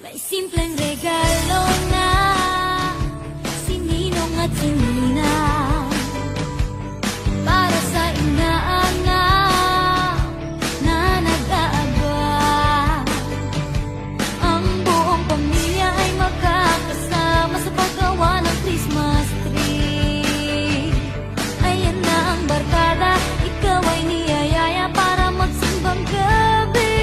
May simpleng regalo na si Ninong at si Nina para sa inaanak na nag-aabang. Ang buong pamilya ay magkakasama sa paggawa ng Christmas tree. Ayan na ang barkada, ikaw ay niyayaya para magsimbang gabi.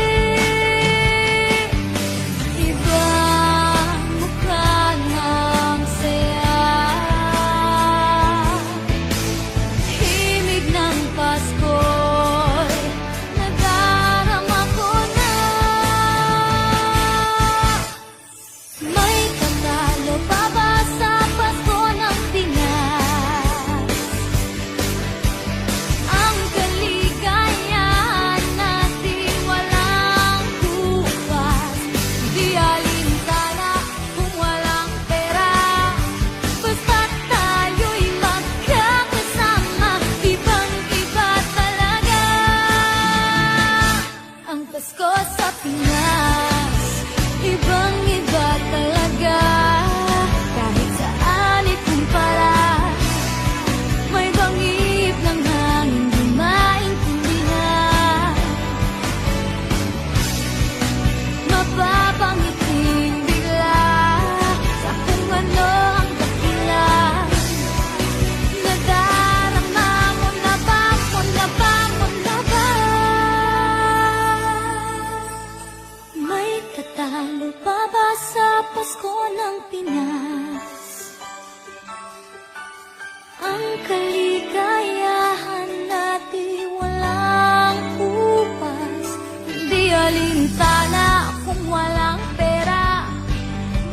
Pasko sa Pinas, ibang-iba talaga. Kahit saan ikumpara, may bangib ng hangin di maintindihan. Mapapangiting bigla sa kung ano ang dakilan. Nadarama mo na ba, mo na ba, mo na ba? May tatalo pa ba sa Pasko ng Pinas? Ang kaligayahan natin walang upas, hindi alintana kung walang pera.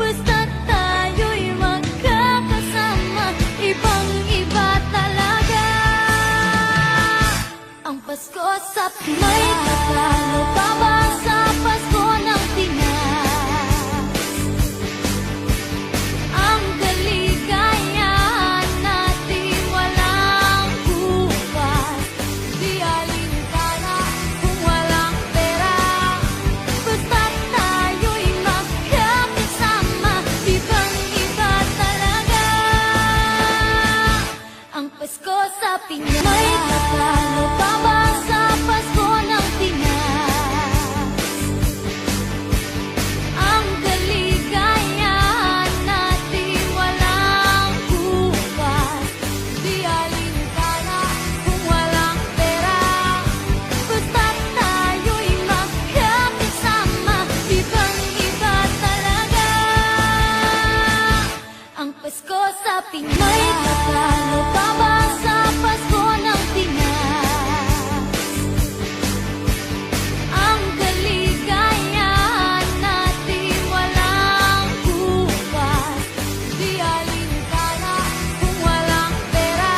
Basta't tayo'y magkakasama, ibang-iba talaga ang Pasko sa Pinas. May tatalo pa ba sa Pasko ng Pinas? Ang kaligayahan natin walang bukas, di alintana kung walang pera. Basta't tayo'y magkakasama, ibang-iba talaga ang Pasko sa Pinas. May tatalo pa ba sa Pasko ng Pinas? Ang kaligayahan natin walang bukas, di alintana kung walang pera. Basta't tayo'y magkakasama, ibang-iba talaga ang Pasko sa Pinas. May tatalo pa ba sa Pasko ng Pinas? Ang kaligayahan natin walang bukas, di alintana kung walang pera.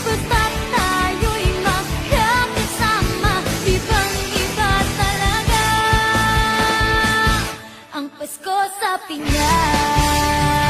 Basta't tayo'y magkakasama, ibang-iba talaga ang Pasko sa Pinas.